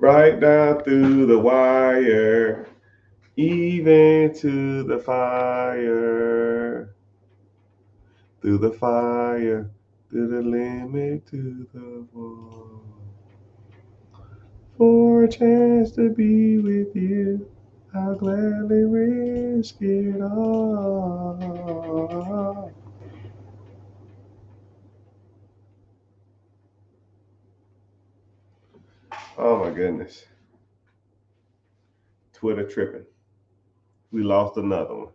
right down through the wire, even to the fire, through the fire, through the limit, to the wall. For a chance to be with you, I'll gladly risk it all. Oh my goodness. Twitter tripping. We lost another one.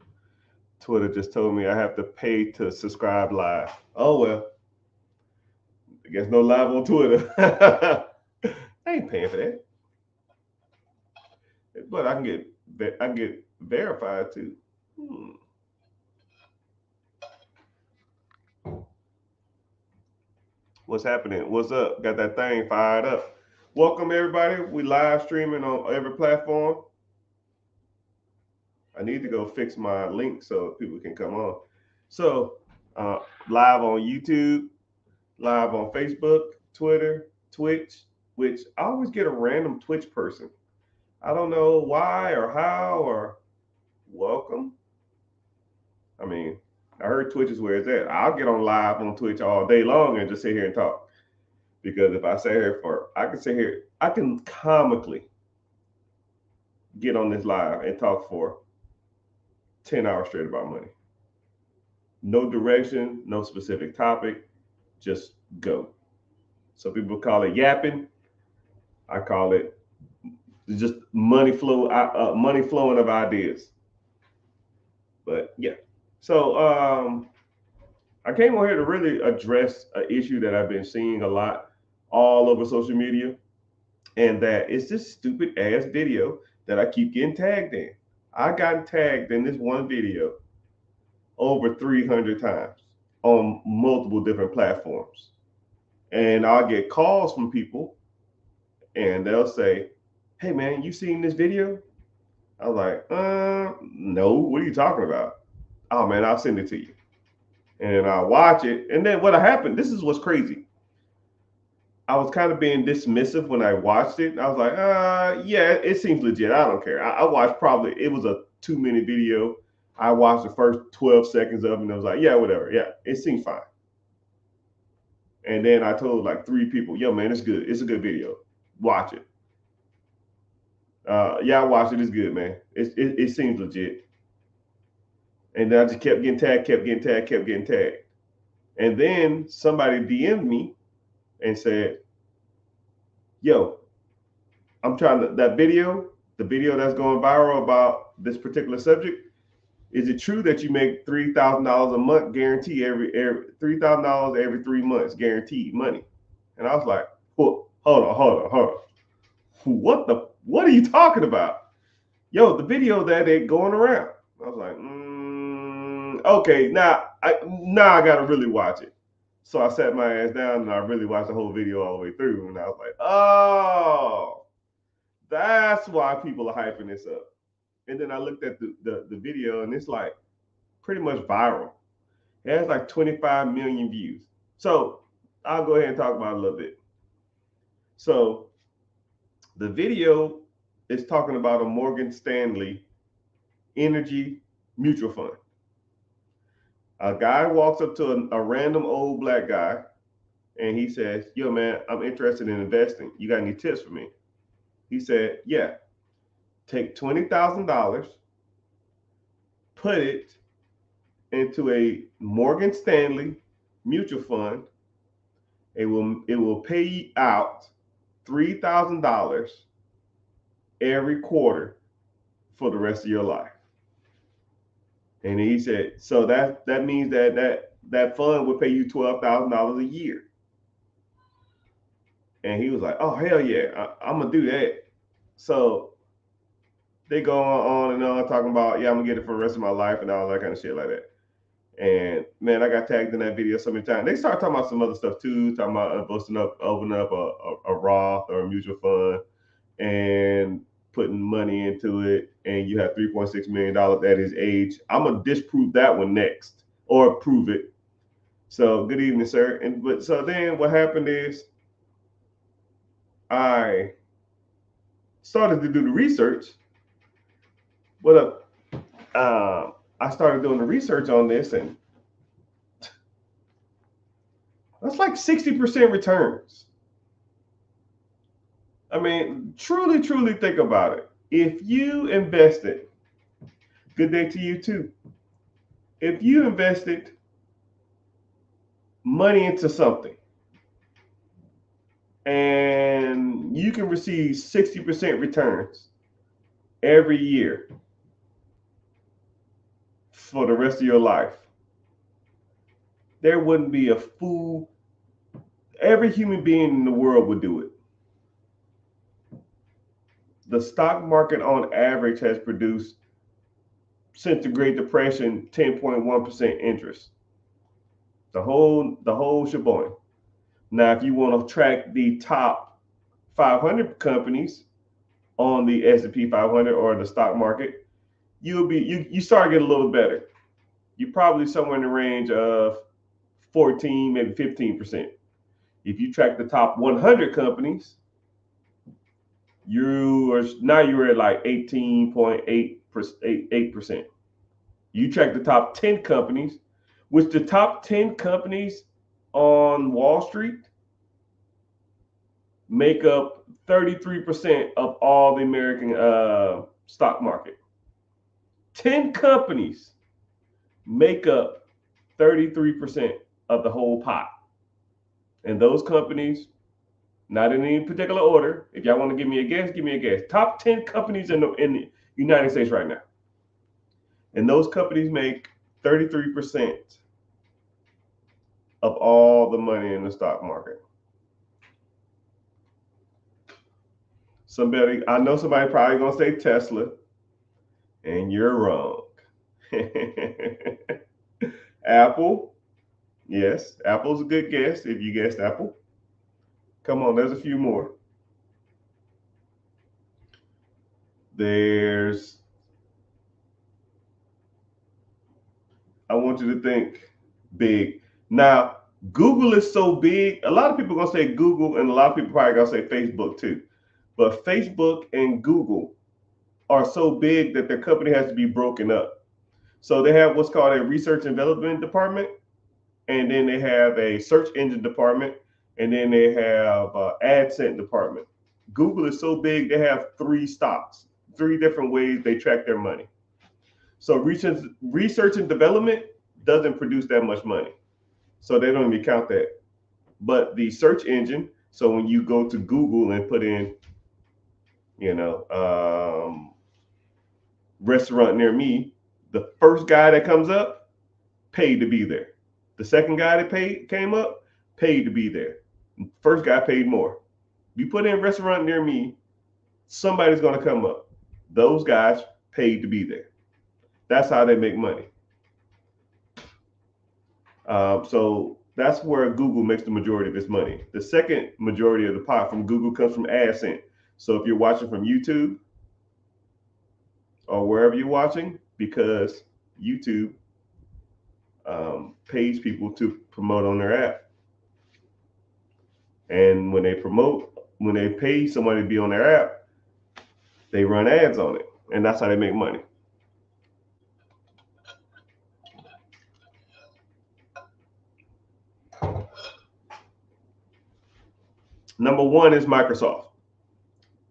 Twitter just told me I have to pay to subscribe live. Oh well, I guess no live on Twitter. I ain't paying for that, but I can get verified too. Hmm. What's happening? What's up? Got that thing fired up. Welcome everybody. We live streaming on every platform. I need to go fix my link so people can come on. So uh, live on YouTube, live on Facebook, Twitter, Twitch, which I always get a random Twitch person. I don't know why or how or welcome. I mean, I heard Twitch is where it's at. I'll get on live on Twitch all day long and just sit here and talk. Because if I sit here I can sit here, I can comically get on this live and talk for 10 hours straight about money. No direction, no specific topic, just go. So people call it yapping. I call it just money flowing of ideas. But yeah. So I came on here to really address an issue that I've been seeing a lot all over social media, and that it's this stupid ass video that I keep getting tagged in. I got tagged in this one video over 300 times on multiple different platforms. And I'll get calls from people and they'll say, "Hey man, you seen this video?" I was like, no, what are you talking about? Oh man, I'll send it to you. And I watch it. And then what happened, this is what's crazy. I was kind of being dismissive when I watched it. I was like, yeah, it seems legit. I don't care. I watched probably, it was a 2 minute video. I watched the first 12 seconds of it and I was like, yeah, whatever. Yeah, it seems fine. And then I told like 3 people, yo, man, it's good. It's a good video. Watch it. Yeah, I watched it. It's good, man. It seems legit. And then I just kept getting tagged, kept getting tagged, kept getting tagged. And then somebody DM'd me and said, yo, I'm trying to, that video, the video that's going viral about this particular subject, is it true that you make $3,000 a month guarantee every $3,000 every 3 months guaranteed money? And I was like, well, hold on. What are you talking about? Yo, the video that they going around. I was like, okay, now I gotta really watch it. So I sat my ass down and I really watched the whole video all the way through, and I was like, oh, that's why people are hyping this up. And then I looked at the video and it's like pretty much viral. It has like 25 million views. So I'll go ahead and talk about it a little bit. So the video is talking about a Morgan Stanley energy mutual fund. A guy walks up to a random old black guy and he says, yo, man, I'm interested in investing. You got any tips for me? He said, yeah, take $20,000, put it into a Morgan Stanley mutual fund. It will pay out $3,000 every quarter for the rest of your life. And he said, so that means that fund would pay you $12,000 a year. And he was like, oh hell yeah, I'm gonna do that. So they go on and on talking about, yeah, I'm gonna get it for the rest of my life and all that kind of shit like that. And man, I got tagged in that video so many times. They start talking about some other stuff too, talking about opening up a Roth or a mutual fund and putting money into it, and you have $3.6 million at his age. I'm gonna disprove that one next, or prove it. So good evening, sir. And but so then what happened is I started to do the research, what I started doing the research on this, and that's like 60% returns. I mean, truly, truly think about it. If you invested, good day to you too. If you invested money into something and you can receive 60% returns every year for the rest of your life, there wouldn't be a fool. Every human being in the world would do it. The stock market on average has produced, since the Great Depression, 10.1% interest. The whole shebang. Now, if you want to track the top 500 companies on the S&P 500 or the stock market, you start getting a little better. You're probably somewhere in the range of 14, maybe 15%. If you track the top 100 companies, you're at like 18.8%. You track the top 10 companies, which the top 10 companies on Wall Street make up 33% of all the American stock market. 10 companies make up 33% of the whole pot. And those companies, not in any particular order. If y'all want to give me a guess, give me a guess. Top 10 companies in the United States right now. And those companies make 33% of all the money in the stock market. I know somebody probably gonna say Tesla, and you're wrong. Apple, yes, Apple's a good guess if you guessed Apple. Come on, there's a few more. I want you to think big. Now, Google is so big. A lot of people are gonna say Google, and a lot of people probably gonna say Facebook too. But Facebook and Google are so big that their company has to be broken up. So they have what's called a research and development department, and then they have a search engine department, and then they have AdSense department. Google is so big, they have 3 stocks, 3 different ways they track their money. So research and development doesn't produce that much money. So they don't even count that. But the search engine, so when you go to Google and put in, restaurant near me, the first guy that comes up paid to be there. The second guy that came up paid to be there. First guy paid more. You put in restaurant near me, somebody's going to come up. Those guys paid to be there. That's how they make money. So that's where Google makes the majority of its money. The second majority of the pot from Google comes from AdSense. So if you're watching from YouTube or wherever you're watching, because YouTube pays people to promote on their app. And when they pay somebody to be on their app, they run ads on it. And that's how they make money. Number 1 is Microsoft.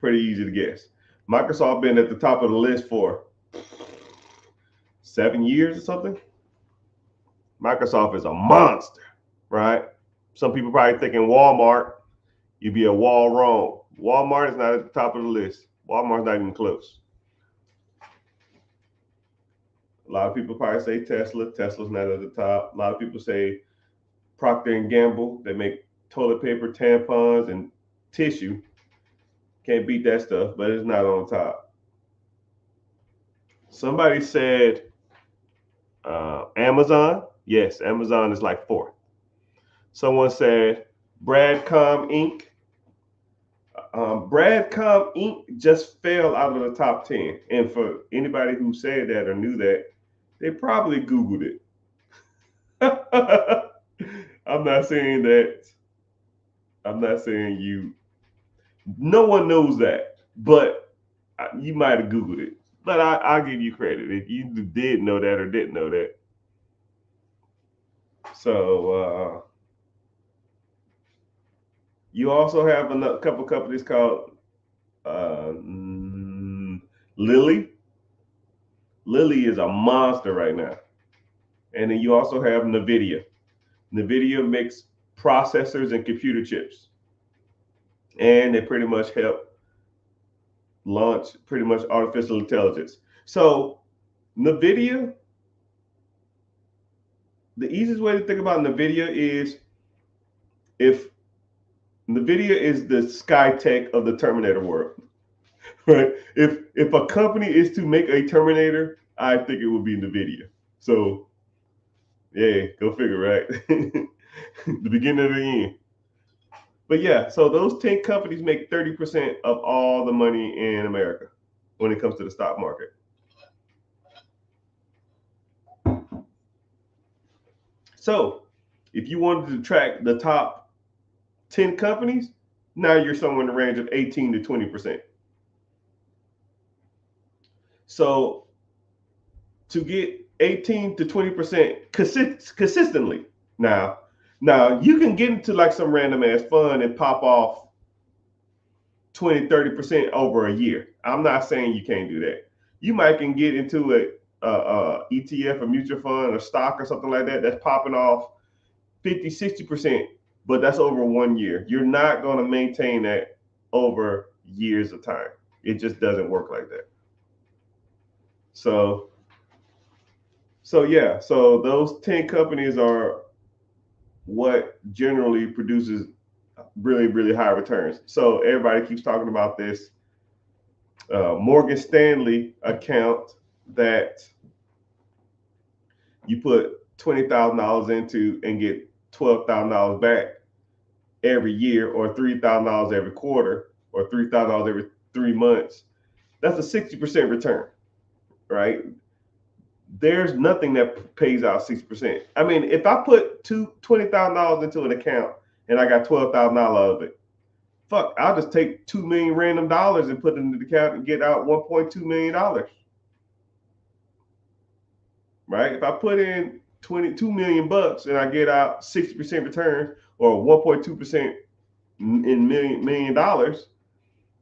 Pretty easy to guess. Microsoft been at the top of the list for 7 years or something. Microsoft is a monster, right? Some people probably thinking Walmart, you'd be a wall wrong. Walmart is not at the top of the list. Walmart's not even close. A lot of people probably say Tesla. Tesla's not at the top. A lot of people say Procter & Gamble. They make toilet paper, tampons, and tissue. Can't beat that stuff, but it's not on top. Somebody said Amazon. Yes, Amazon is like 4th. Someone said Broadcom Inc. Broadcom Inc. just fell out of the top 10. And for anybody who said that or knew that, they probably Googled it. I'm not saying that. I'm not saying you. No one knows that. But You might have Googled it, but I'll give you credit if you did know that or didn't know that. So you also have a couple companies called Lilly. Lilly is a monster right now. And then you also have NVIDIA. NVIDIA makes processors and computer chips. And they pretty much help launch pretty much artificial intelligence. So NVIDIA, the easiest way to think about NVIDIA is if NVIDIA is the Skytech of the Terminator world. Right? If a company is to make a Terminator, I think it would be NVIDIA. So yeah, go figure, right? The beginning of the end. But yeah, so those 10 companies make 30% of all the money in America when it comes to the stock market. So if you wanted to track the top 10 companies, now you're somewhere in the range of 18 to 20%. So to get 18 to 20% consistently, now you can get into like some random ass fun and pop off 20, 30% over a year. I'm not saying you can't do that. You might can get into a ETF, a mutual fund, a stock or something like that that's popping off 50, 60%, but that's over 1 year. You're not going to maintain that over years of time. It just doesn't work like that. So yeah, so those 10 companies are what generally produces really, really high returns. So everybody keeps talking about this Morgan Stanley account that you put $20,000 into and get $12,000 back every year, or $3,000 every quarter, or $3,000 every 3 months. That's a 60% return, right? There's nothing that pays out 6%. I mean, if I put $20,000 into an account and I got $12,000 of it, fuck, I'll just take 2 million random dollars and put it into the account and get out $1.2 million. Right? If I put in 22 million bucks and I get out 60% return or 1.2% in million dollars,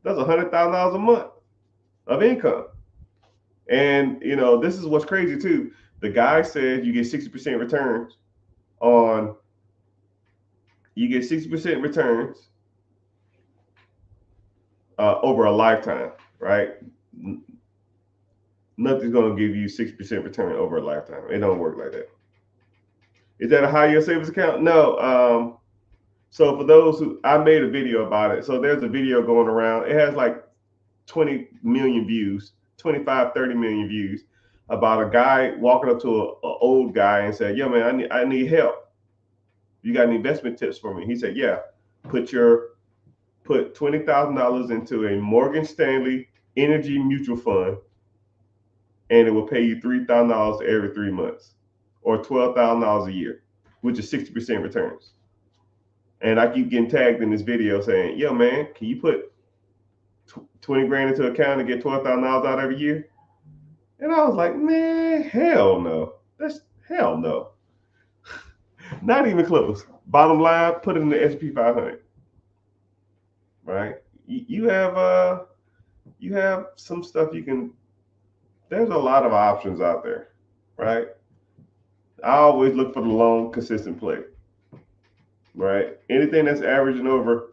that's $100,000 a month of income. And you know, this is what's crazy too. The guy said you get 60% returns on you get 60% returns over a lifetime, right? Nothing's gonna give you 6% return over a lifetime. It don't work like that. Is that a high yield savings account? No. So for those who, I made a video about it. So there's a video going around. It has like 20 million views, 25, 30 million views, about a guy walking up to an old guy and said, "Yo, man, I need help. You got any investment tips for me?" He said, "Yeah, put $20,000 into a Morgan Stanley energy mutual fund, and it will pay you $3,000 every 3 months, or $12,000 a year, which is 60% returns." And I keep getting tagged in this video saying, "Yo, man, can you put 20 grand into account and get $12,000 out every year?" And I was like, "Man, hell no. That's hell no. Not even close." Bottom line, put it in the S&P 500. Right? You have some stuff you can. There's a lot of options out there, right? I always look for the long, consistent play. Right? Anything that's averaging over.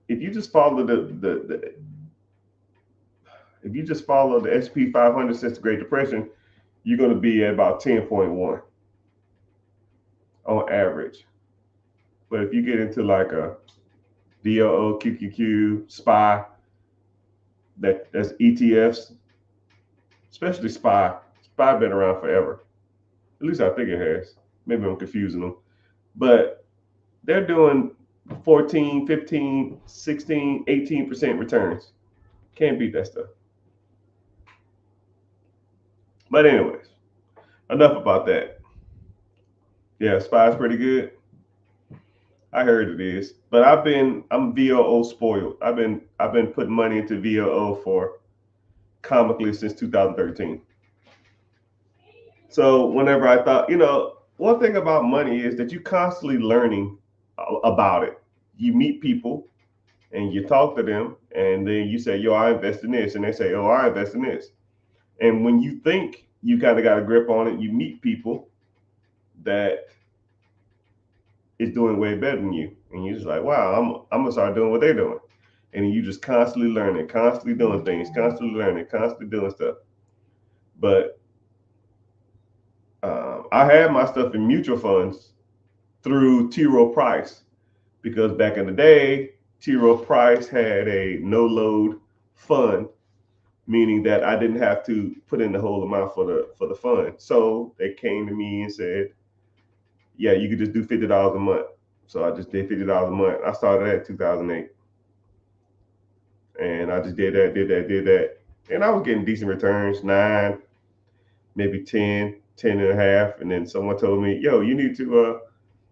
If you just follow if you just follow the S&P 500 since the Great Depression, you're going to be at about 10.1 on average. But if you get into like a DOO, QQQ, SPY, that's ETFs, especially SPY. SPY been around forever. At least I think it has. Maybe I'm confusing them. But they're doing 14, 15, 16, 18% returns. Can't beat that stuff. But anyways, enough about that. Yeah, SPY is pretty good. I heard it is, but I'm VOO spoiled. I've been putting money into VOO for comically since 2013. So whenever I thought, one thing about money is that you constantly learning about it. You meet people and you talk to them, and then you say, "Yo, I invest in this," and they say, "Oh, I invest in this." And when you think you kind of got a grip on it, you meet people that is doing way better than you, and you're just like, "Wow, I'm gonna start doing what they're doing." And you just constantly learning, constantly doing things, constantly learning, constantly doing stuff. But I had my stuff in mutual funds through T. Rowe Price because back in the day, T. Rowe Price had a no load fund, meaning that I didn't have to put in the whole amount for the fund. So they came to me and said, "Yeah, you could just do $50 a month." So I just did $50 a month. I started that in 2008, and I just did that, did that, did that, and I was getting decent returns, 9, maybe 10, 10 and a half, and then someone told me, "Yo, you need to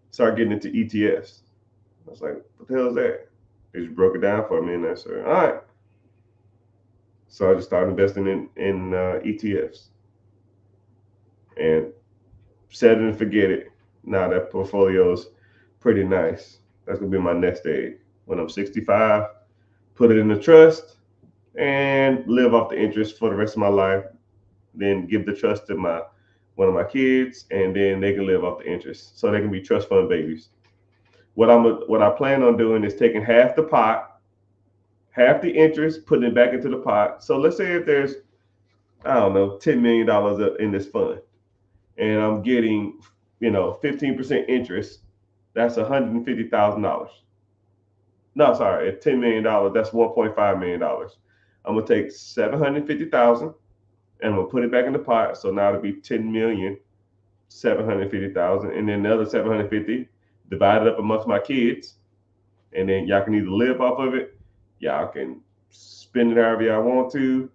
start getting into ETFs." I was like, "What the hell is that?" They just broke it down for me, and I said, "All right." So I just started investing in ETFs and set it and forget it. Now that portfolio's pretty nice. That's gonna be my next stage. When I'm 65, put it in the trust and live off the interest for the rest of my life. Then give the trust to my one of my kids, and then they can live off the interest, so they can be trust fund babies. What I plan on doing is taking half the pot, half the interest, putting it back into the pot. So let's say if there's, I don't know, $10 million in this fund, and I'm getting 15% interest. That's $150,000. No, sorry, at $10 million, that's $1.5 million. I'm gonna take 750,000 and I'm gonna put it back in the pot. So now it'll be 10,750,000, and then the other 750 divided up amongst my kids, and then y'all can either live off of it, y'all can spend it however y'all want to,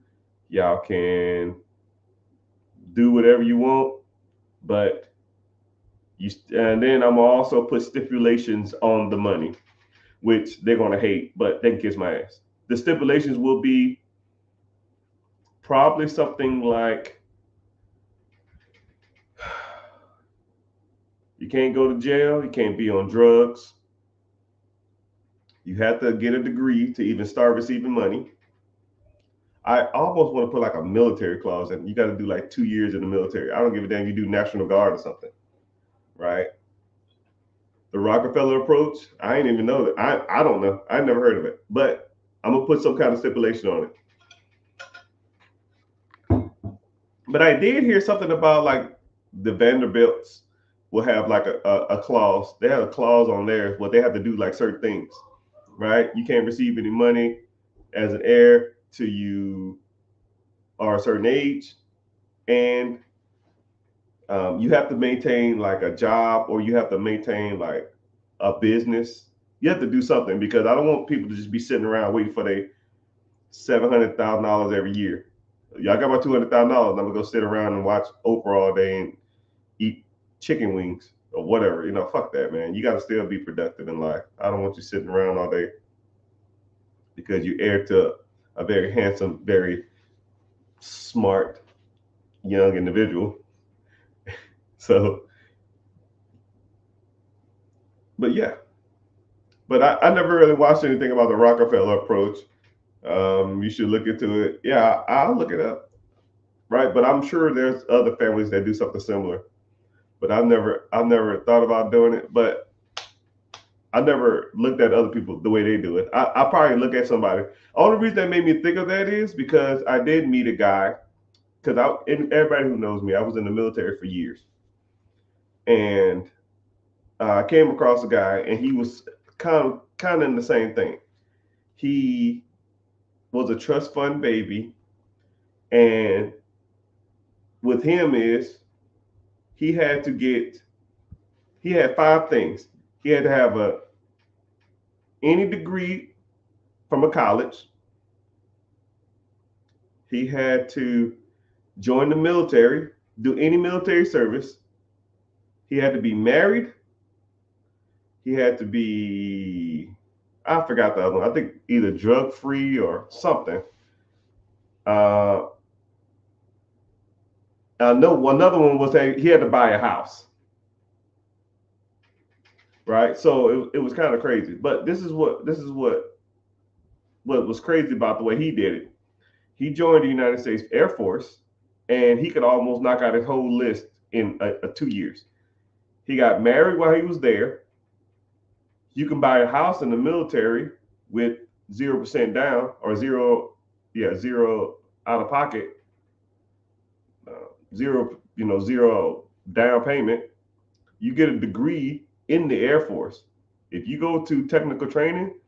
y'all can do whatever you want, but and then I'm gonna also put stipulations on the money, which they're gonna hate, but they can kiss my ass. The stipulations will be probably something like you can't go to jail, you can't be on drugs, you have to get a degree to even start receiving money. I almost want to put like a military clause in. You got to do like 2 years in the military. I don't give a damn. You do National Guard or something, right? The Rockefeller approach. I ain't even know that. I don't know. I never heard of it, but I'm gonna put some kind of stipulation on it. But I did hear something about like the Vanderbilts will have like a clause. They have a clause on there where they have to do like certain things, right? You can't receive any money as an heir till you are a certain age, and you have to maintain like a job, or you have to maintain like a business. You have to do something because I don't want people to just be sitting around waiting for their $700,000 every year. Y'all got my $200,000. I'm gonna go sit around and watch Oprah all day and eat chicken wings or whatever. Fuck that, man. You got to still be productive in life. I don't want you sitting around all day because you heir to a very handsome, very smart young individual. So, but yeah, but I never really watched anything about the Rockefeller approach. You should look into it. Yeah, I'll look it up. Right, but I'm sure there's other families that do something similar. But I've never thought about doing it. But I never looked at other people the way they do it. I probably look at somebody. Only reason that made me think of that is because I did meet a guy. Because and everybody who knows me, I was in the military for years, and I came across a guy, and he was kind of in the same thing. He was a trust fund baby, and with him is he had to get he had 5 things. He had to have any degree from a college. He had to join the military, do any military service. He had to be married, he had to be, I forgot the other one. I think either drug free or something. Uh, I know another one was that he had to buy a house, right? So it was kind of crazy. But this is what was crazy about the way he did it. He joined the United States Air Force, and he could almost knock out his whole list in 2 years. He got married while he was there. You can buy a house in the military with 0% down or zero, yeah, zero out of pocket, zero, zero down payment. You get a degree in the Air Force. If you go to technical training,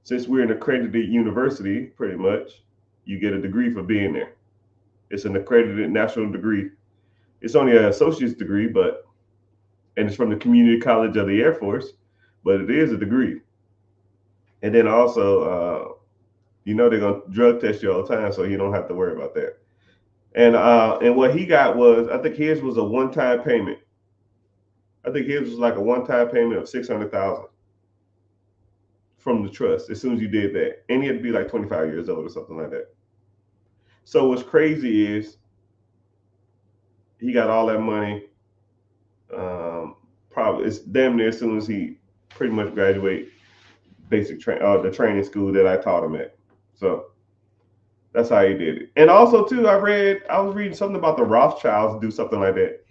since we're an accredited university, pretty much, you get a degree for being there. It's an accredited national degree. It's only an associate's degree, and it's from the Community College of the Air Force, but it is a degree. And then also, they're gonna drug test you all the time, so you don't have to worry about that. And what he got was, I think his was a one-time payment. I think his was like a one-time payment of 600,000 from the trust as soon as you did that, and he had to be like 25 years old or something like that. So what's crazy is he got all that money. Probably it's damn near as soon as he pretty much graduate the training school that I taught him at. So that's how he did it. And also too, I was reading something about the Rothschilds do something like that.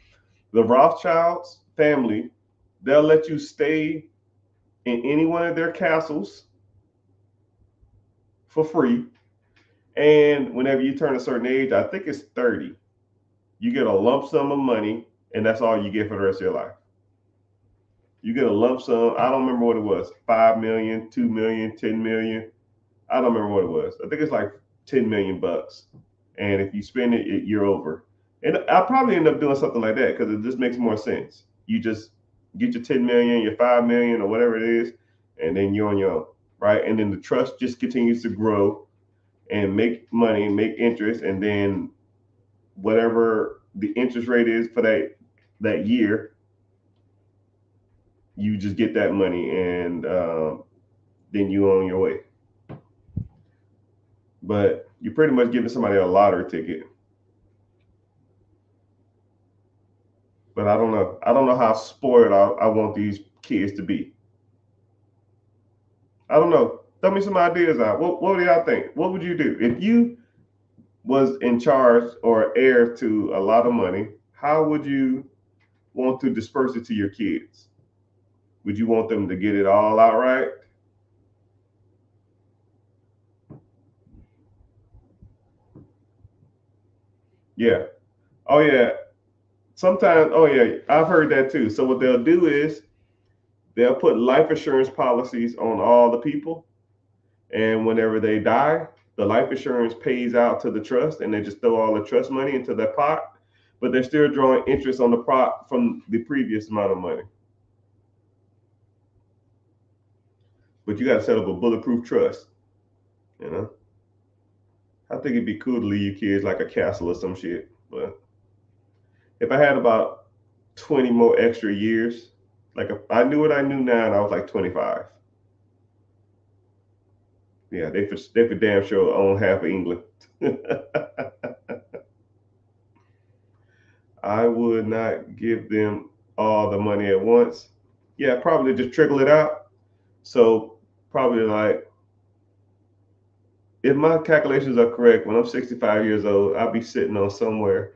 The Rothschilds family, they'll let you stay in any one of their castles for free. And whenever you turn a certain age, I think it's 30, you get a lump sum of money, and that's all you get for the rest of your life. You get a lump sum. I don't remember what it was. 5 million, 2 million, 10 million. I don't remember what it was. I think it's like 10 million bucks. And if you spend it, you're over. And I'll probably end up doing something like that because it just makes more sense. You just get your 10 million, your 5 million, or whatever it is, and then you're on your own, right? And then the trust just continues to grow and make money, make interest, and then whatever the interest rate is for that year, you just get that money, and then you on your way. But you're pretty much giving somebody a lottery ticket. But I don't know. I don't know how spoiled I want these kids to be. I don't know. Throw me some ideas out. What do y'all think? What would you do if you was in charge or heir to a lot of money? How would you want to disperse it to your kids? Would you want them to get it all outright? Yeah. Oh yeah. Sometimes, oh yeah, I've heard that too. So what they'll do is they'll put life insurance policies on all the people, and whenever they die, the life insurance pays out to the trust, and they just throw all the trust money into that pot, but they're still drawing interest on the pot from the previous amount of money. But you got to set up a bulletproof trust. You know, I think it'd be cool to leave your kids like a castle or some shit. But if I had about 20 more extra years, like if I knew what I knew now and I was like 25, yeah, they for damn sure own half of England. I would not give them all the money at once. Yeah, probably just trickle it out. So probably like, if my calculations are correct, when I'm 65 years old, I'll be sitting on somewhere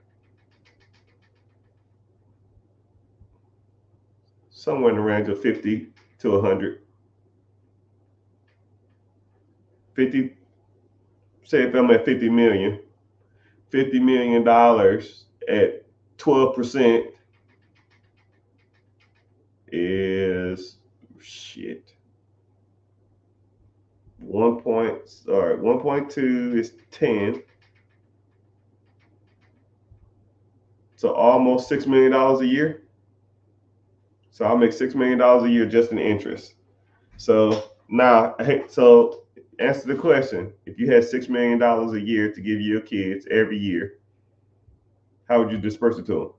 in the range of 50 to 100. 50, say if I'm at 50 million, $50 million at 12% is shit. 1.2 is 10. So almost $6 million a year. So I'll make $6 million a year just in interest. So now, so answer the question: if you had $6 million a year to give your kids every year, how would you disperse it to them?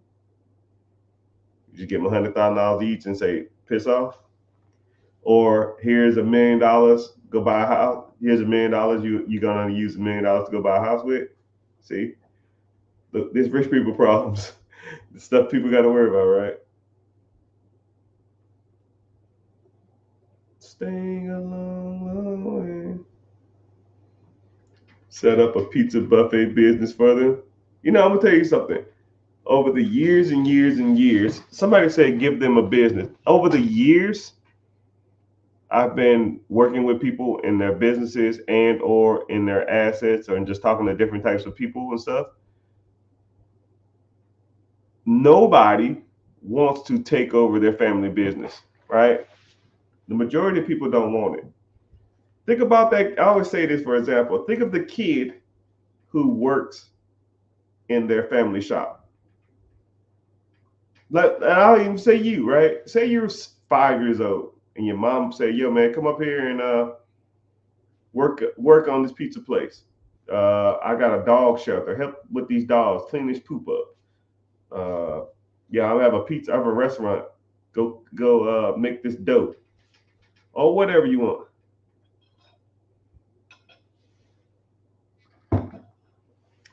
You just give them $100,000 each and say, "Piss off." Or here's $1 million, go buy a house. Here's $1 million, you're gonna use $1 million to go buy a house with. See, look, there's rich people problems, the stuff people got to worry about, right? Staying a long, long way. Set up a pizza buffet business for them. I'm gonna tell you something. Over the years and years and years, somebody said give them a business. Over the years, I've been working with people in their businesses and or in their assets or just talking to different types of people and stuff. Nobody wants to take over their family business, right? The majority of people don't want it. Think about that. I always say this, for example. Think of the kid who works in their family shop. And I'll even say you, right? Say you're 5 years old and your mom say, "Yo, man, come up here and work on this pizza place. I got a dog shelter. Help with these dogs. Clean this poop up. Yeah, I have a pizza. I have a restaurant. Go make this dough or whatever you want."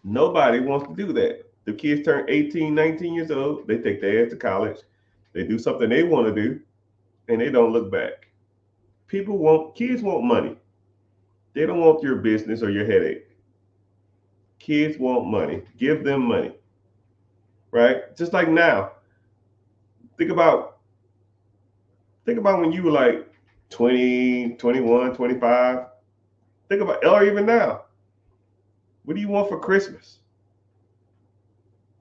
Nobody wants to do that. The kids turn 18, 19 years old. They take their ass to college. They do something they want to do, and they don't look back. Kids want money. They don't want your business or your headache. Kids want money. Give them money, right? Just like now. Think about when you were like 20, 21, 25. Think about, or even now. What do you want for Christmas?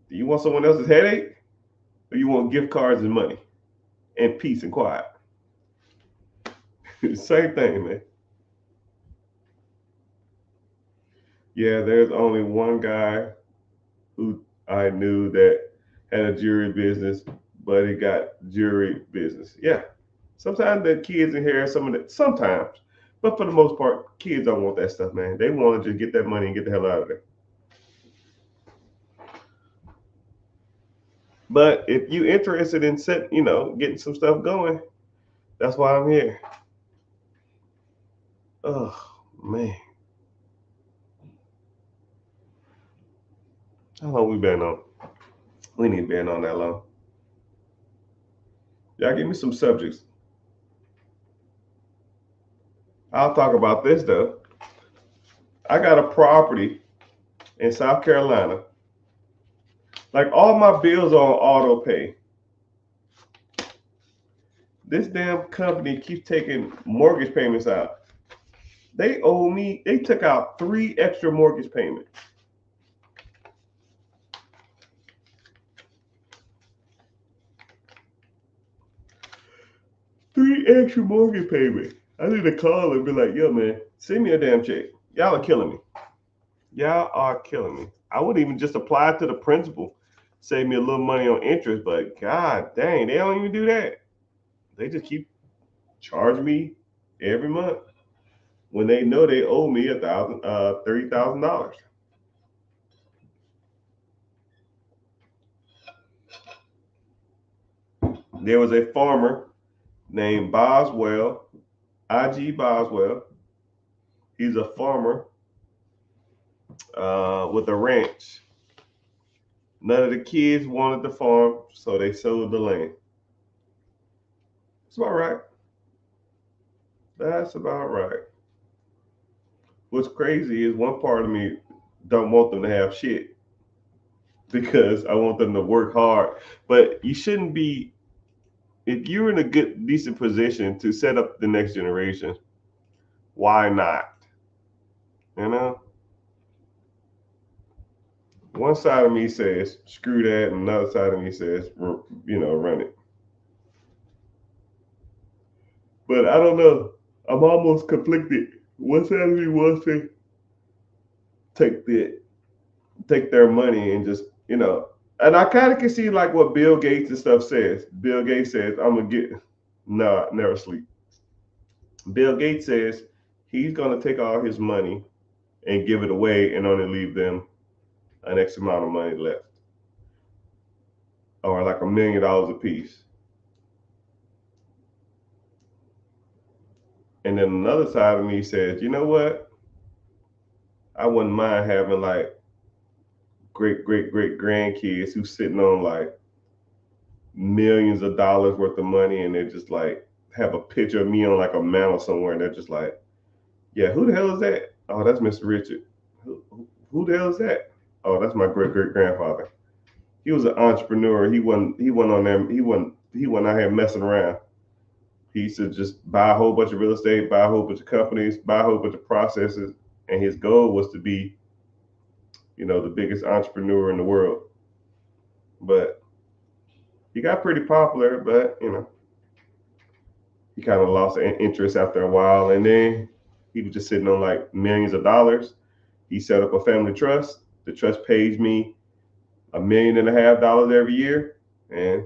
Do you want someone else's headache? Or you want gift cards and money and peace and quiet? Same thing, man. Yeah, there's only one guy who I knew that had a jewelry business, but he got jewelry business. Yeah. Sometimes the kids inherit some of that. Sometimes. But for the most part, kids don't want that stuff, man. They want to just get that money and get the hell out of there. But if you're interested in getting some stuff going, that's why I'm here. Oh man. How long we been on? We ain't been on that long. Y'all give me some subjects. I'll talk about this though. I got a property in South Carolina. Like all my bills are on auto pay. This damn company keeps taking mortgage payments out. They owe me, they took out 3 extra mortgage payments. Three extra mortgage payments. I need to call and be like, "Yo, man, send me a damn check. Y'all are killing me. Y'all are killing me." I would even just apply to the principal, save me a little money on interest, but god dang, they don't even do that. They just keep charging me every month when they know they owe me $30,000. There was a farmer named Boswell, I.G. Boswell. He's a farmer with a ranch. None of the kids wanted the farm, so they sold the land. That's about right. That's about right. What's crazy is one part of me don't want them to have shit because I want them to work hard. But you shouldn't be, if you're in a good, decent position to set up the next generation, why not? You know? One side of me says, screw that, and another side of me says, run it. But I don't know. I'm almost conflicted. One side of me wants to take their money and just, and I kind of can see like what Bill Gates and stuff says. Bill Gates says, I'm gonna get no, never sleep. Bill Gates says he's gonna take all his money and give it away and only leave them an X amount of money left. Or like $1 million a piece. And then another side of me says, you know what? I wouldn't mind having like great grandkids who's sitting on like millions of dollars worth of money, and they're just like have a picture of me on like a mantle somewhere, and they're just like, yeah, who the hell is that? Oh, that's Mr. Richard. Who the hell is that? Oh, that's my great grandfather. He was an entrepreneur. He wasn't on there. He wasn't out here messing around. He used to just buy a whole bunch of real estate, buy a whole bunch of companies, buy a whole bunch of processes, and his goal was to be, the biggest entrepreneur in the world. But he got pretty popular, but he kind of lost interest after a while, and then he was just sitting on like millions of dollars. He set up a family trust. The trust pays me $1.5 million every year, and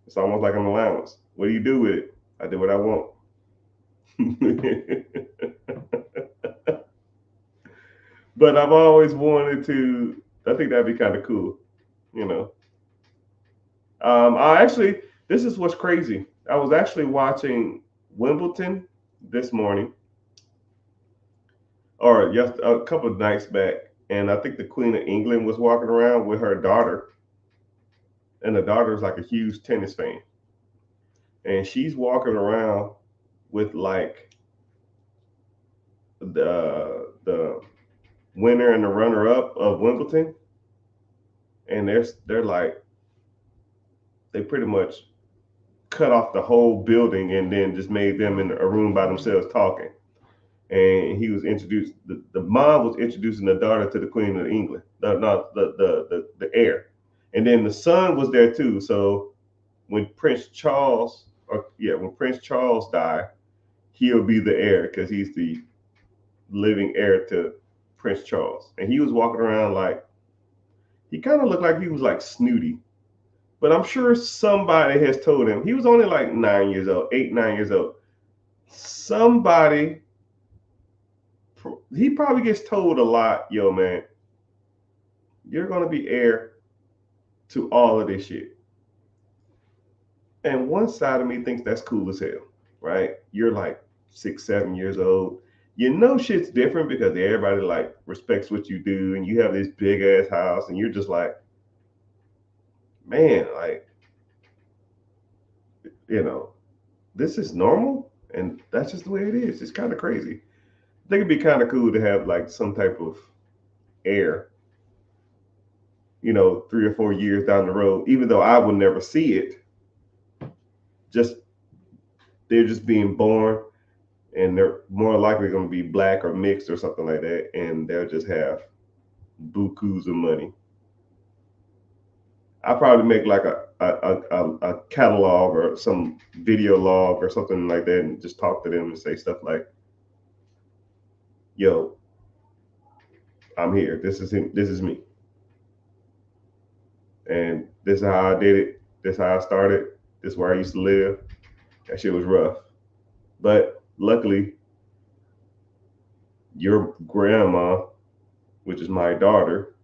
it's almost like an allowance. What do you do with it? I do what I want. But I've always wanted to. I think that'd be kind of cool, you know. I actually, this is what's crazy. I was actually watching Wimbledon this morning, or just a couple of nights back, and I think the Queen of England was walking around with her daughter, and the daughter is like a huge tennis fan, and she's walking around with like the winner and the runner up of Wimbledon, and they're like they pretty much cut off the whole building and then just made them in a room by themselves talking. And he was introduced. The mom was introducing the daughter to the Queen of England, the heir, and then the son was there too. So when Prince Charles died, he'll be the heir because he's the living heir to Prince Charles. And he was walking around like he kind of looked like he was like snooty, but I'm sure somebody has told him he was only like 9 years old, 8, 9 years old. Somebody, he probably gets told a lot, yo, man, you're going to be heir to all of this shit. And one side of me thinks that's cool as hell, right? You're like 6, 7 years old. You know shit's different because everybody like respects what you do, and you have this big ass house, and you're just like, man, like, you know, this is normal, and that's just the way it is. It's kind of crazy. I think it'd be kind of cool to have like some type of heir, 3 or 4 years down the road, even though I would never see it. Just they're just being born, and they're more likely going to be black or mixed or something like that, and they'll just have bukus of money. I probably make like a catalog or some video log or something like that, and just talk to them and say stuff like, "Yo, I'm here. This is him. This is me, and this is how I did it. This is how I started. This is where I used to live. That shit was rough, but luckily, your grandma, which is my daughter,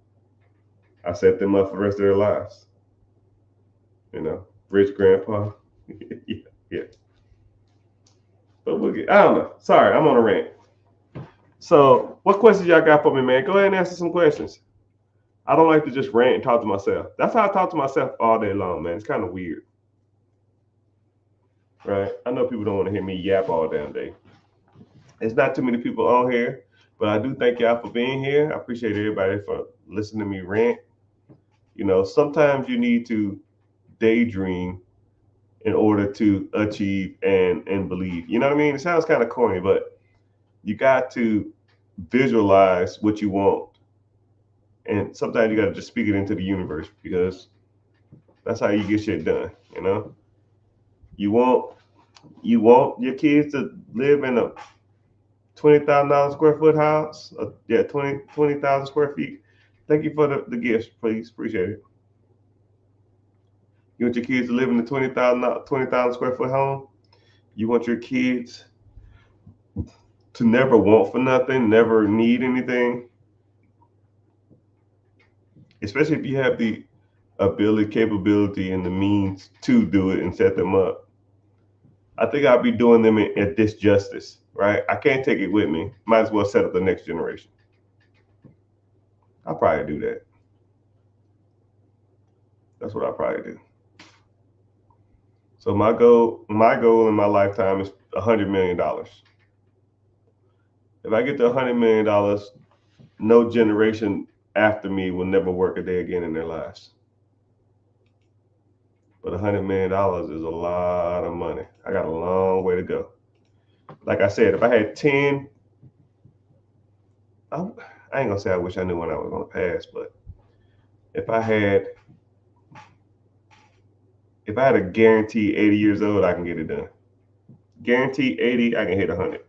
I set them up for the rest of their lives. Rich grandpa. Yeah, yeah. But I don't know. Sorry, I'm on a rant. So, what questions y'all got for me, man? Go ahead and answer some questions. I don't like to just rant and talk to myself. That's how I talk to myself all day long, man. It's kind of weird, right? I know people don't want to hear me yap all damn day. It's not too many people on here, but I do thank y'all for being here. I appreciate everybody for listening to me rant. Sometimes you need to daydream in order to achieve and believe. You know what I mean? It sounds kind of corny, but you got to visualize what you want. And sometimes you got to just speak it into the universe because that's how you get shit done. You want your kids to live in a $20,000 square foot house. 20,000 square feet. Thank you for the gifts, please. Appreciate it. You want your kids to live in a 20,000 square foot home. You want your kids to never want for nothing, never need anything. Especially if you have the ability, capability, and the means to do it and set them up. I think I'd be doing them a disjustice, right? I can't take it with me. Might as well set up the next generation. I'll probably do that. That's what I'll probably do. So my goal in my lifetime is $100 million. If I get to $100 million, no generation after me will never work a day again in their lives. But $100 million is a lot of money. I got a long way to go. Like I said, if I had 10, I ain't gonna say I wish I knew when I was gonna pass, but if I had if I had a guarantee 80 years old, I can get it done. Guarantee 80, I can hit 100.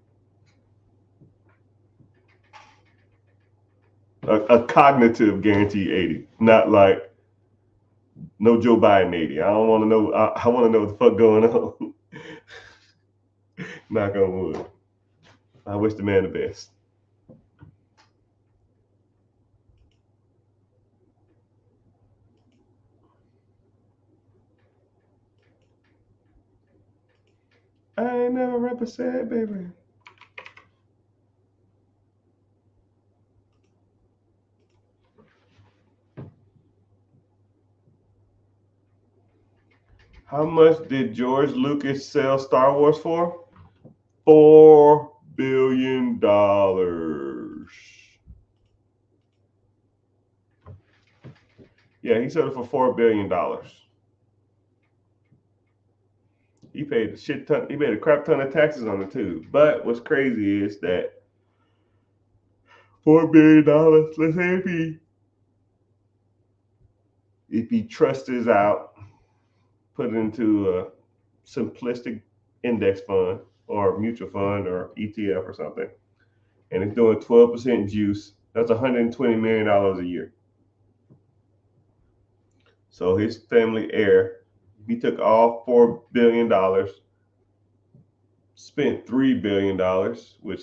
A cognitive guarantee 80, not like no Joe Biden 80. I don't want to know. I want to know what the fuck going on. Knock on wood. I wish the man the best. I ain't never rep sad, baby. How much did George Lucas sell Star Wars for? $4 billion. Yeah, he sold it for $4 billion. He paid a shit ton. He paid a crap ton of taxes on it too. But what's crazy is that $4 billion. Let's say if he trusts out, put it into a simplistic index fund or mutual fund or ETF or something, and it's doing 12% juice. That's $120 million a year. So his family heir, he took all $4 billion, spent $3 billion, which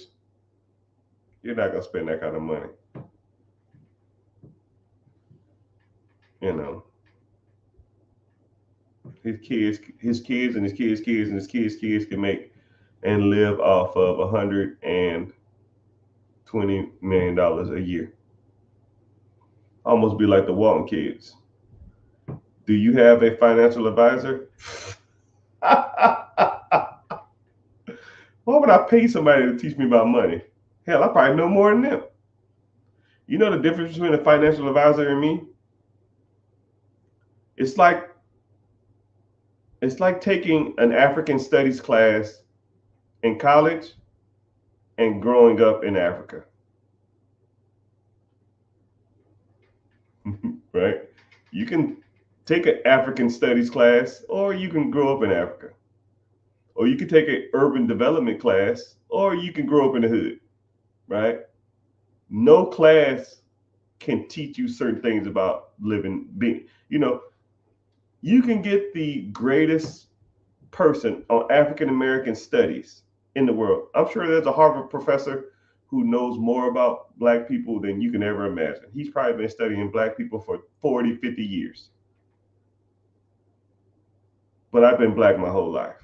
you're not gonna spend that kind of money. You know, his kids, and his kids' kids, and his kids' kids can make and live off of $120 million a year. Almost be like the Walton kids. Do you have a financial advisor? Why would I pay somebody to teach me about money? Hell, I probably know more than them. You know the difference between a financial advisor and me? It's like it's like taking an African studies class in college and growing up in Africa. Right? You can take an African studies class, or you can grow up in Africa. Or you can take an urban development class, or you can grow up in the hood, right? No class can teach you certain things about living, being, you can get the greatest person on African American studies in the world. I'm sure there's a Harvard professor who knows more about black people than you can ever imagine. He's probably been studying black people for 40, 50 years. But I've been black my whole life.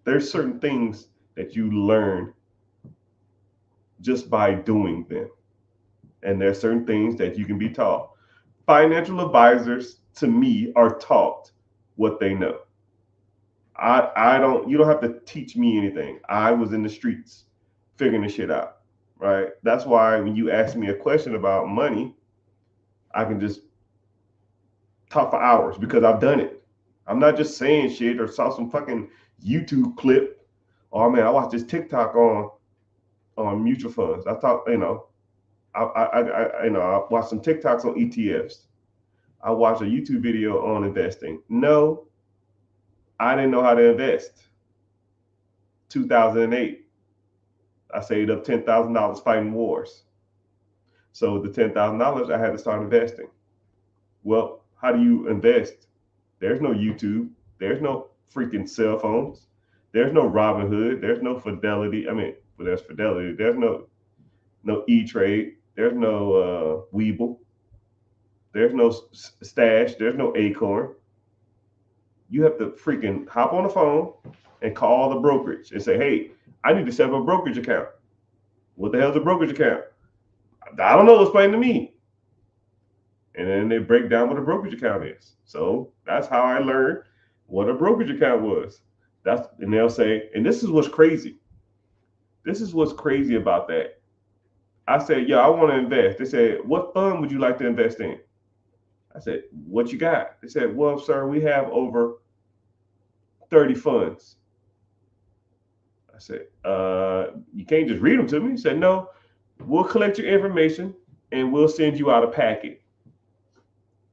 There's certain things that you learn just by doing them. And there's certain things that you can be taught. Financial advisors, to me, are taught what they know. You don't have to teach me anything. I was in the streets figuring this shit out, right? That's why when you ask me a question about money, I can just talk for hours because I've done it. I'm not just saying shit or saw some fucking YouTube clip. Oh man, I watched this TikTok on mutual funds. I thought, I watched some TikToks on ETFs. I watched a YouTube video on investing. No, I didn't know how to invest. 2008, I saved up $10,000 fighting wars. So with the $10,000, I had to start investing. Well, how do you invest? There's no YouTube. There's no freaking cell phones. There's no Robinhood. There's no Fidelity. I mean, well, there's Fidelity. There's no E-Trade. There's no Webull. There's no Stash. There's no Acorn. You have to freaking hop on the phone and call the brokerage and say, hey, I need to set up a brokerage account. What the hell is a brokerage account? I don't know. Explain to me. And then they break down what a brokerage account is. So that's how I learned what a brokerage account was. And they'll say, and this is what's crazy. This is what's crazy about that. I said, I want to invest. They said, what fund would you like to invest in? I said, what you got? They said, well, sir, we have over 30 funds. I said, you can't just read them to me. He said, no, we'll collect your information and we'll send you out a packet.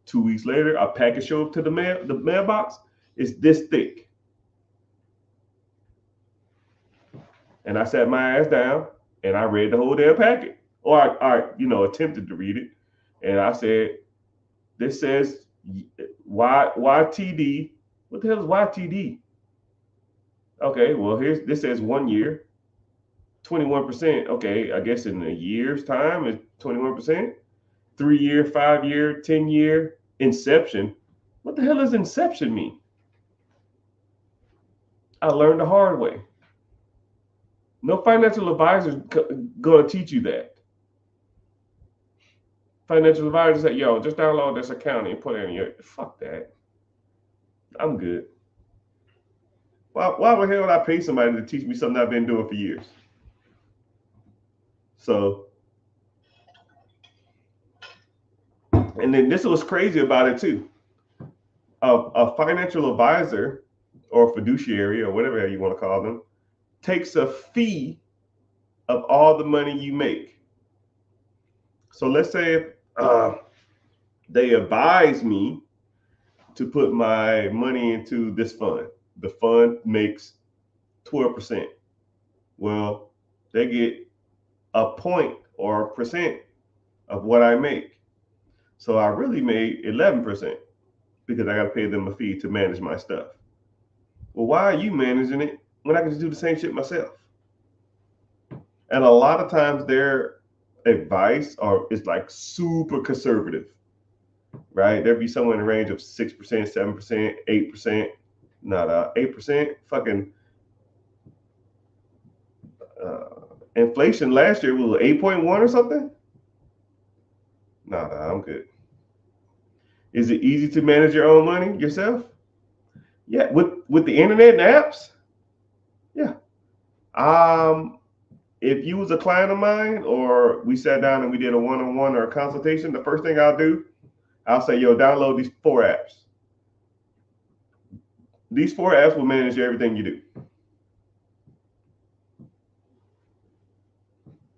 2 weeks later, a packet showed up to the mailbox. It's this thick. And I sat my ass down and I read the whole damn packet. Or I attempted to read it. And I said, this says YTD. What the hell is YTD? Okay, well, this says 1 year, 21%. Okay, I guess in a year's time is 21%. 3 year, 5 year, 10 year, inception. What the hell does inception mean? I learned the hard way. No financial advisor is going to teach you that. Financial advisors say, just download this account and put it in your. Fuck that. I'm good. Why the hell would I pay somebody to teach me something I've been doing for years? So, and then this was crazy about it too. A financial advisor or fiduciary or whatever you want to call them takes a fee of all the money you make. So let's say they advise me to put my money into this fund. The fund makes 12%. Well, they get a point or a percent of what I make. So I really made 11% because I got to pay them a fee to manage my stuff. Well, why are you managing it when I can just do the same shit myself? And a lot of times their advice is like super conservative, right? There'd be somewhere in the range of 6%, 7%, 8%. Not 8%. Fucking inflation last year was 8.1 or something. I'm good. Is it easy to manage your own money yourself? Yeah, with the internet and apps. Yeah. If you was a client of mine, or we sat down and we did a one-on-one or a consultation, the first thing I'll do, I'll say, download these 4 apps. These 4 apps will manage everything you do.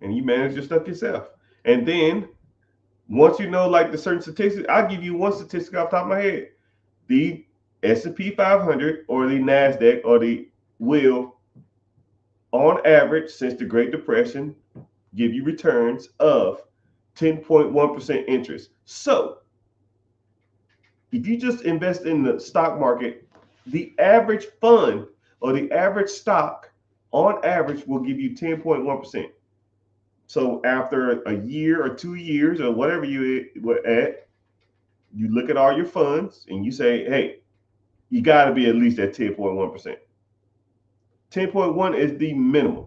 And you manage your stuff yourself. And then once you know like the certain statistics, I'll give you one statistic off the top of my head. The S&P 500 or the NASDAQ or the will, on average, since the Great Depression, give you returns of 10.1% interest. So if you just invest in the stock market, the average fund or the average stock on average will give you 10.1%. So after a year or 2 years or whatever you were at, you look at all your funds and you say, hey, you got to be at least at 10.1%. 10.1 is the minimum.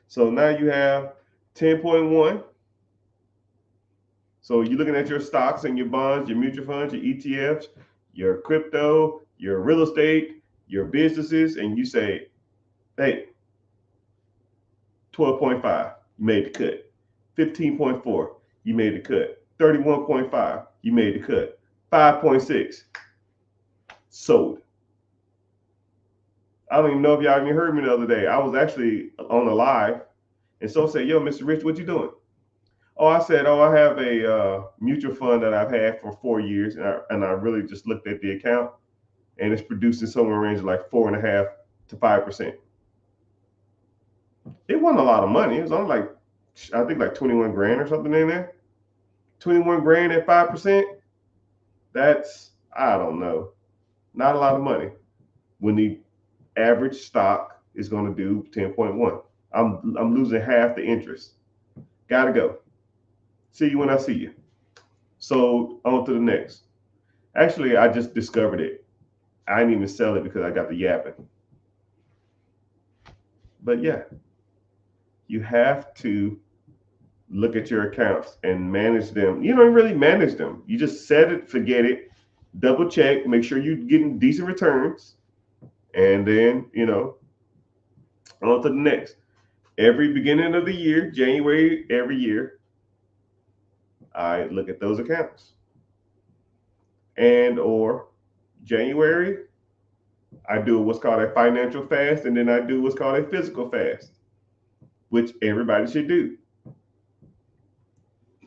So now you have 10.1. So you're looking at your stocks and your bonds, your mutual funds, your ETFs, your crypto, your real estate, your businesses, and you say, hey, 12.5, you made the cut. 15.4, you made the cut. 31.5, you made the cut. 5.6, sold. I don't even know if y'all even heard me the other day. I was actually on a live, and someone said, yo, Mr. Rich, what you doing? I said, I have a mutual fund that I've had for 4 years, and I really just looked at the account, and it's producing somewhere in the range of like 4.5 to 5%. It wasn't a lot of money. It was only like, I think like 21 grand or something in there. 21 grand at 5%. That's, I don't know, not a lot of money when the average stock is going to do 10.1. I'm losing half the interest. Gotta go. See you when I see you. So on to the next. Actually, I just discovered it. I didn't even sell it because I got the yapping. But yeah, you have to look at your accounts and manage them. You don't really manage them. You just set it, forget it, double check, make sure you're getting decent returns, and then on to the next. Every beginning of the year, January every year, I look at those accounts. And or January, I do what's called a financial fast, and then I do what's called a physical fast, which everybody should do.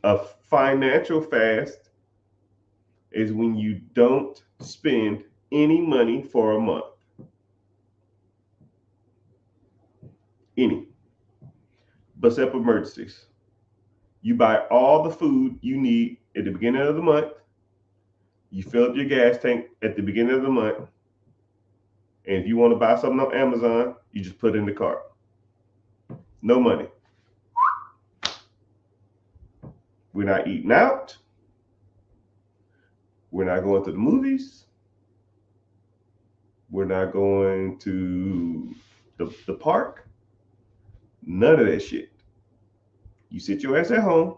A financial fast is when you don't spend any money for a month. Any. But except emergencies. You buy all the food you need at the beginning of the month. You fill up your gas tank at the beginning of the month. And if you want to buy something on Amazon, you just put it in the cart. No money. We're not eating out. We're not going to the movies. We're not going to the park. None of that shit. You sit your ass at home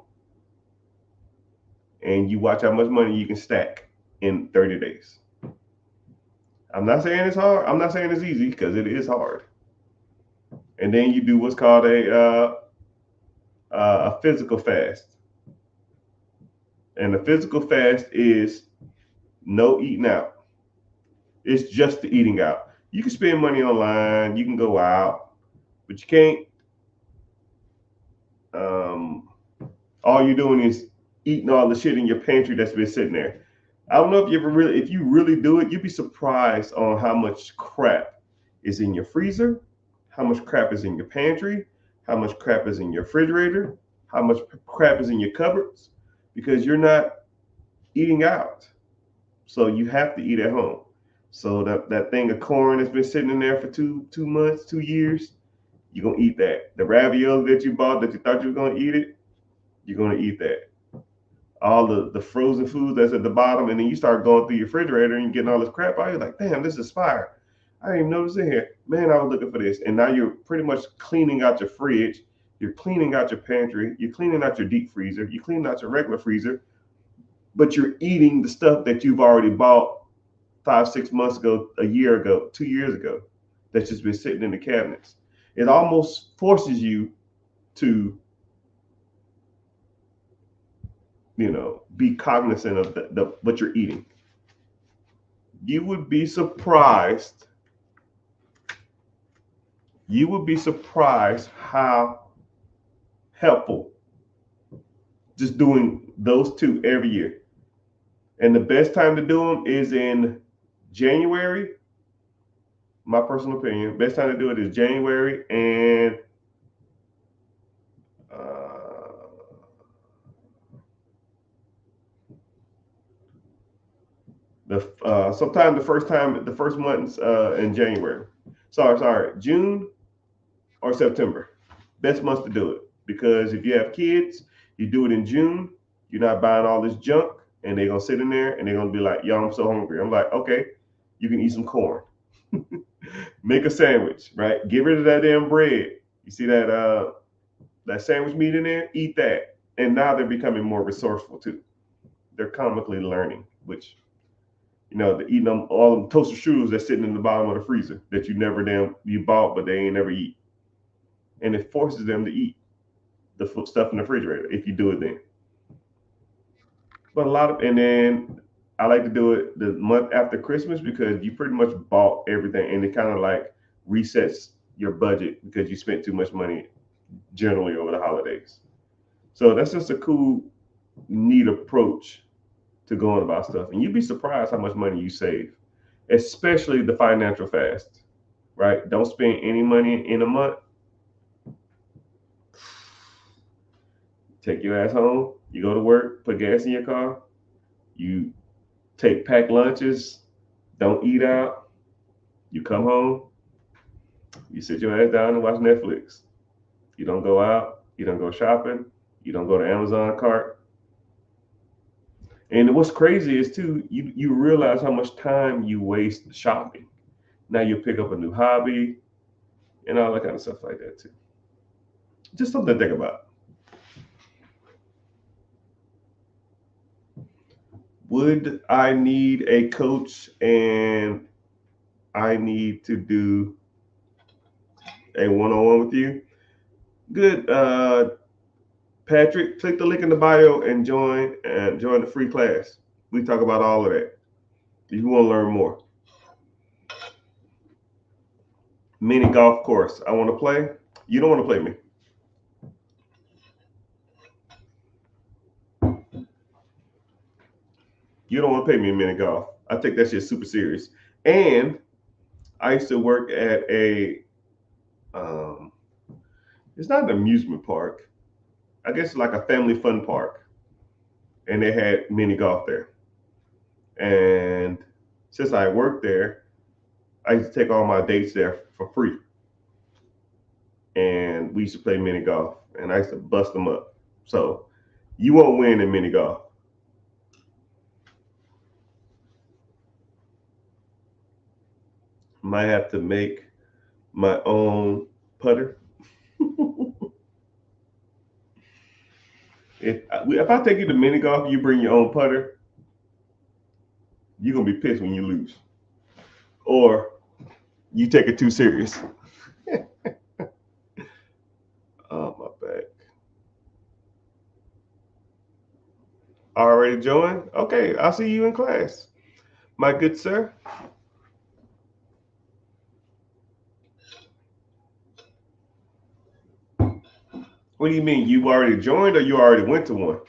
and you watch how much money you can stack in 30 days. I'm not saying it's hard. I'm not saying it's easy, because it is hard. And then you do what's called a physical fast. And the physical fast is no eating out. It's just the eating out. You can spend money online, you can go out, but you can't. All you're doing is eating all the shit in your pantry that's been sitting there. I don't know if you really do it, you'd be surprised on how much crap is in your freezer, how much crap is in your pantry, how much crap is in your refrigerator, how much crap is in your cupboards, because you're not eating out. So you have to eat at home. So that thing of corn that's been sitting in there for 2 months, 2 years, you're gonna eat that. The ravioli that you bought that you thought you were gonna eat it, you're gonna eat that. All the frozen food that's at the bottom, and then you start going through your refrigerator and getting all this crap out. You're like, damn, this is fire. I didn't even notice it here. Man, I was looking for this. And now you're pretty much cleaning out your fridge. You're cleaning out your pantry. You're cleaning out your deep freezer. You're cleaning out your regular freezer. But you're eating the stuff that you've already bought 5, 6 months ago, a year ago, 2 years ago, that's just been sitting in the cabinets. It almost forces you to, be cognizant of what you're eating. You would be surprised. You would be surprised how helpful just doing those two every year. And the best time to do them is in January. My personal opinion, best time to do it is January and sometime the first months in January. Sorry, June or September. Best months to do it, because if you have kids, you do it in June. You're not buying all this junk, and they're gonna sit in there and they're gonna be like, "Yo, I'm so hungry." I'm like, "Okay, you can eat some corn." Make a sandwich, right? Get rid of that damn bread. You see that sandwich meat in there? Eat that. And now they're becoming more resourceful too. They're comically learning, which they're eating them all them toaster strudels that's sitting in the bottom of the freezer that you bought but they ain't never eat. And it forces them to eat the stuff in the refrigerator if you do it then. But and then I like to do it the month after Christmas, because you pretty much bought everything, and it kind of like resets your budget because you spent too much money generally over the holidays. So that's just a cool, neat approach to going about stuff. And you'd be surprised how much money you save, especially the financial fast, right? Don't spend any money in a month. Take your ass home. You go to work, put gas in your car. You take packed lunches. Don't eat out. You come home. You sit your ass down and watch Netflix. You don't go out. You don't go shopping. You don't go to Amazon cart. And what's crazy is too, you realize how much time you waste shopping. Now you pick up a new hobby and all that kind of stuff like that too. Just something to think about. Would I need a coach and I need to do a one-on-one with you? Good. Patrick, click the link in the bio and join the free class. We talk about all of that. If you want to learn more. Mini golf course. I want to play. You don't want to play me. You don't want to pay me in mini golf. I take that shit super serious. And I used to work at a um, it's not an amusement park. I guess it's like a family fun park. And they had mini golf there. And since I worked there, I used to take all my dates there for free. And we used to play mini golf. And I used to bust them up. So you won't win in mini golf. Might have to make my own putter. If I take you to mini golf, you bring your own putter, you're gonna be pissed when you lose, or you take it too serious. Oh my back. Already joined? Okay, I'll see you in class, my good sir. What do you mean? You already joined, or you already went to one?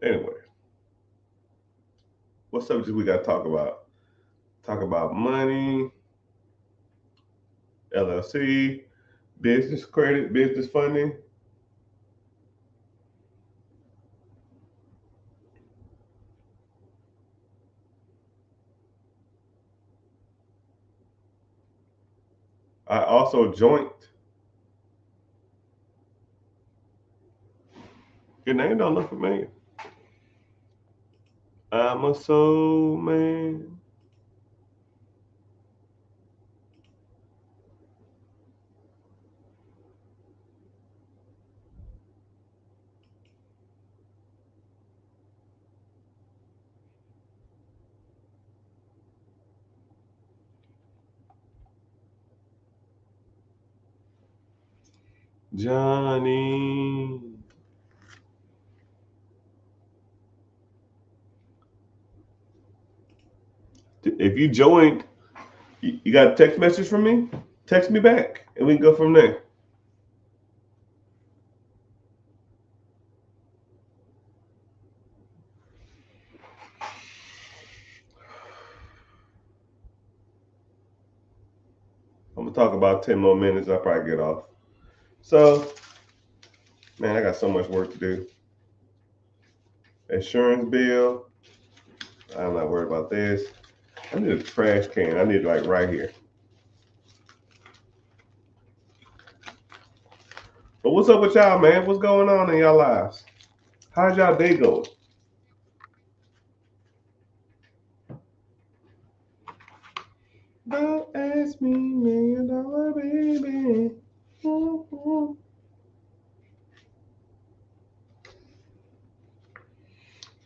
Anyway, what subjects we got to talk about? Talk about money, LLC, business credit, business funding. I also joined. Your name don't look familiar. I'm a soul man. Johnny. If you joined, you got a text message from me? Text me back and we can go from there. I'm gonna talk about 10 more minutes. I'll probably get off. So, man, I got so much work to do. Insurance bill. I'm not worried about this. I need a trash can. I need it like right here. But what's up with y'all, man? What's going on in y'all lives? How's y'all day going? Don't ask me, $1 million baby. Mm-hmm.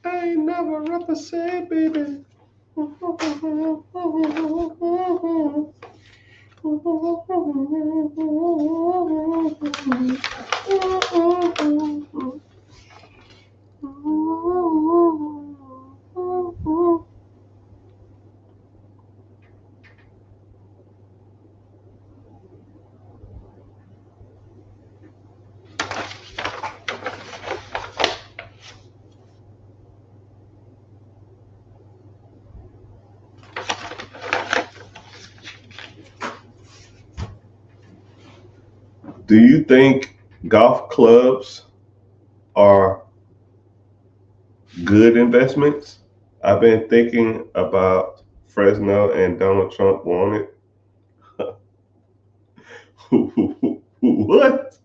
I ain't never represent, baby. Do you think golf clubs are good investments? I've been thinking about Fresno and Donald Trump wanted. What?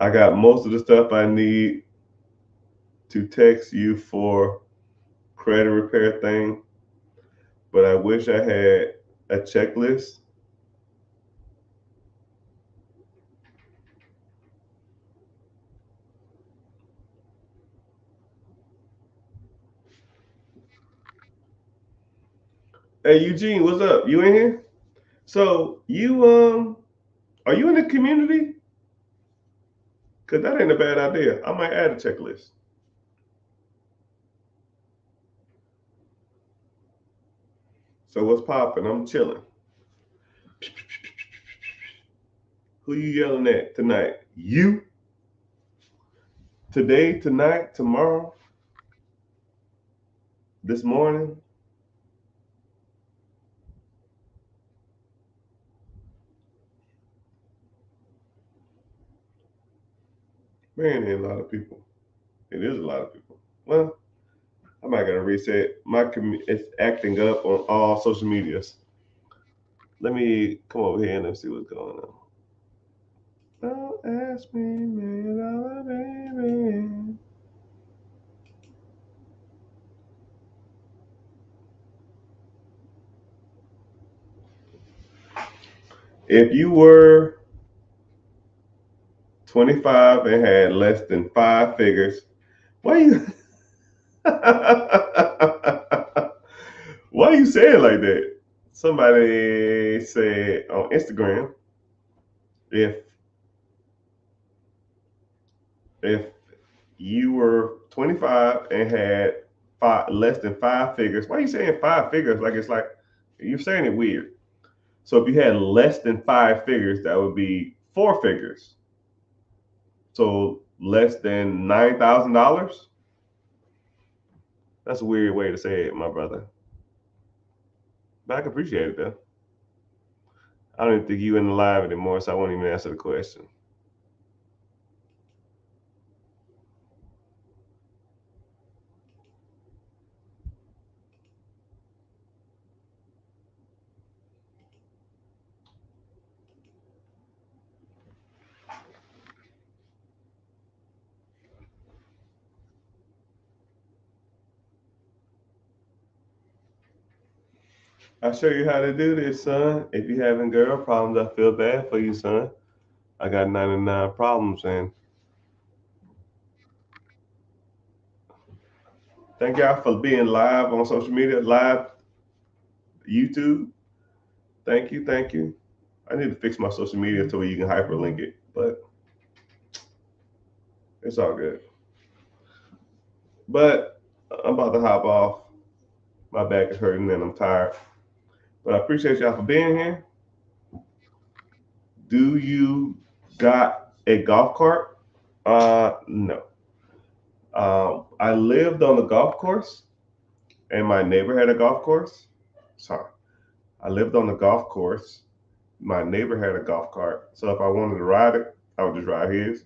I got most of the stuff I need to text you for credit repair thing, but I wish I had a checklist. Hey Eugene, what's up? You in here? So you are you in the community? Cause that ain't a bad idea. I might add a checklist. So what's popping? I'm chilling. Who you yelling at tonight? You? Today, tonight, tomorrow, this morning? Man, ain't a lot of people. It is a lot of people. Well, I might gotta reset. It's acting up on all social medias. Let me come over here and let's see what's going on. Don't ask me, $1 million, baby. If you were 25 and had less than five figures, why you why you say it like that? Somebody said on Instagram, if if you were 25 and had less than five figures, why are you saying five figures? Like it's like you're saying it weird. So if you had less than five figures, that would be four figures. So less than $9,000. That's a weird way to say it, my brother. But I can appreciate it though. I don't even think you in the live anymore, so I won't even answer the question. I'll show you how to do this, son. If you having girl problems, I feel bad for you, son. I got 99 problems, and thank y'all for being live on social media, live YouTube. Thank you, thank you. I need to fix my social media to where you can hyperlink it, but it's all good. But I'm about to hop off. My back is hurting and I'm tired. But I appreciate y'all for being here. Do you got a golf cart? No. I lived on a golf course, and my neighbor had a golf course. Sorry, I lived on the golf course. My neighbor had a golf cart, so if I wanted to ride it, I would just ride his.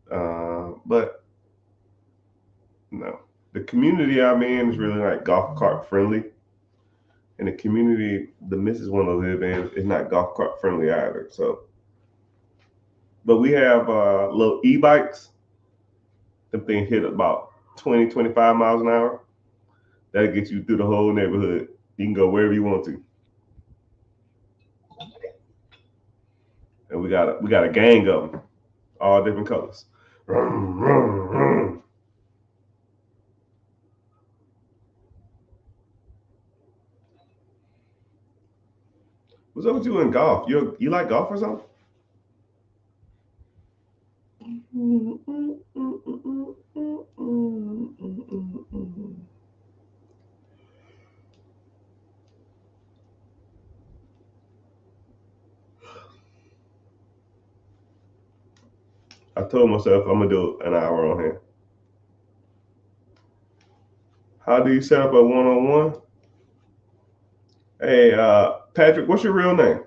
But no, the community I'm in is really like golf cart friendly, and the community the missus want to live in is not golf cart friendly either. So, but we have little e-bikes. Them things hit about 20, 25 miles an hour. That'll get you through the whole neighborhood. You can go wherever you want to. And we got a gang of them, all different colors. What's up with you in golf? You like golf or something? I told myself I'm gonna do an hour on here. How do you set up a one-on-one? Hey, Patrick, what's your real name?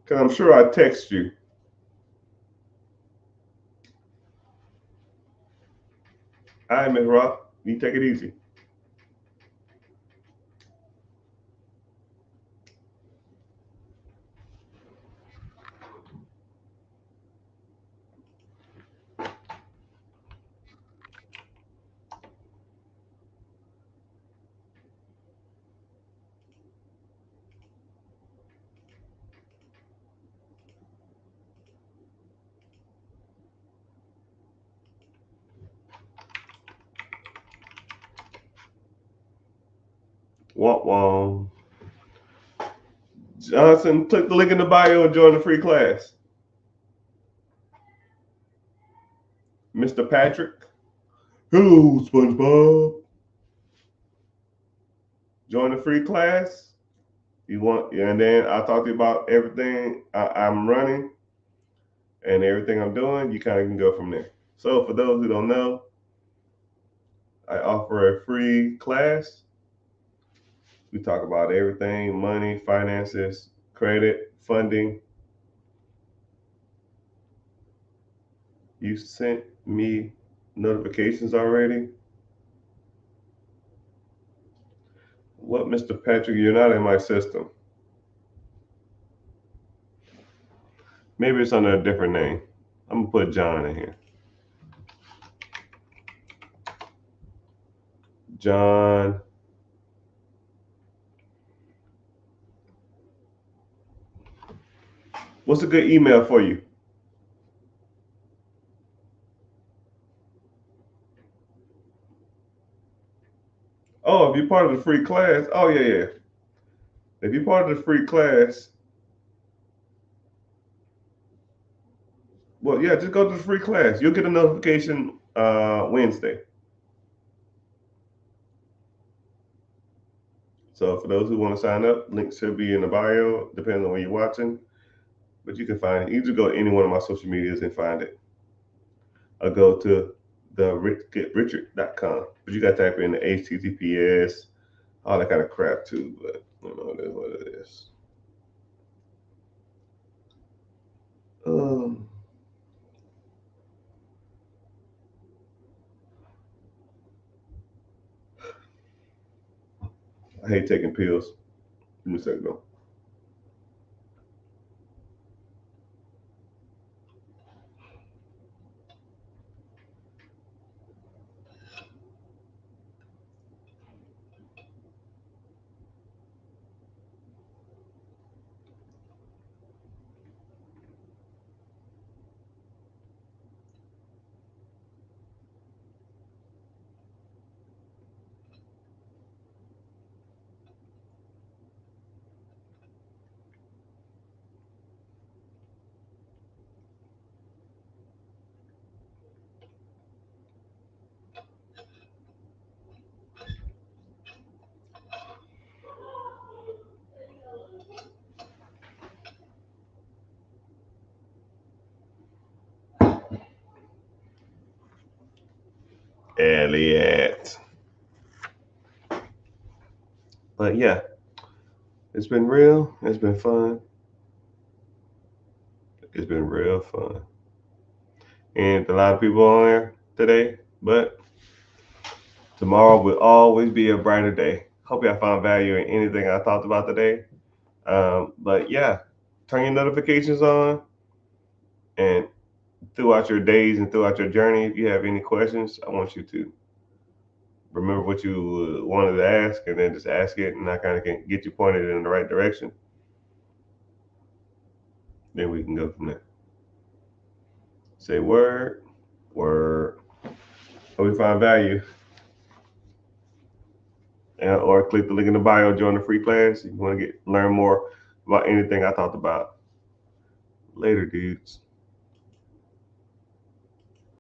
Because I'm sure I text you. All right, Miss Rock, you take it easy. Womp womp. Johnson, click the link in the bio and join the free class. Mr. Patrick. Hello, SpongeBob. Join the free class. You want, and then I'll talk to you about everything I'm running and everything I'm doing. You kind of can go from there. So for those who don't know, I offer a free class. We talk about everything: money, finances, credit, funding. You sent me notifications already? What, Mr. Patrick? You're not in my system. Maybe it's under a different name. I'm gonna put John in here. John. What's a good email for you? Oh, if you're part of the free class, oh yeah. If you're part of the free class, well, yeah, just go to the free class. You'll get a notification Wednesday. So for those who want to sign up, links should be in the bio, depending on where you're watching. But you can find it. You just go to any one of my social medias and find it. Or go to the getrichard.com. But you got to type in the HTTPS, all that kind of crap too. But you know, it is what it is. I hate taking pills. Give me a second though. Elliot. But yeah, it's been real. It's been fun. It's been real fun. And a lot of people on there today, but tomorrow will always be a brighter day. Hope y'all found value in anything I talked about today. But yeah, turn your notifications on, and throughout your days and throughout your journey, if you have any questions, I want you to remember what you wanted to ask and then just ask it, and I kind of can get you pointed in the right direction. Then we can go from there. Say word, word. Hope you find value. Or click the link in the bio, join the free class if you want to learn more about anything I talked about. Later, dudes.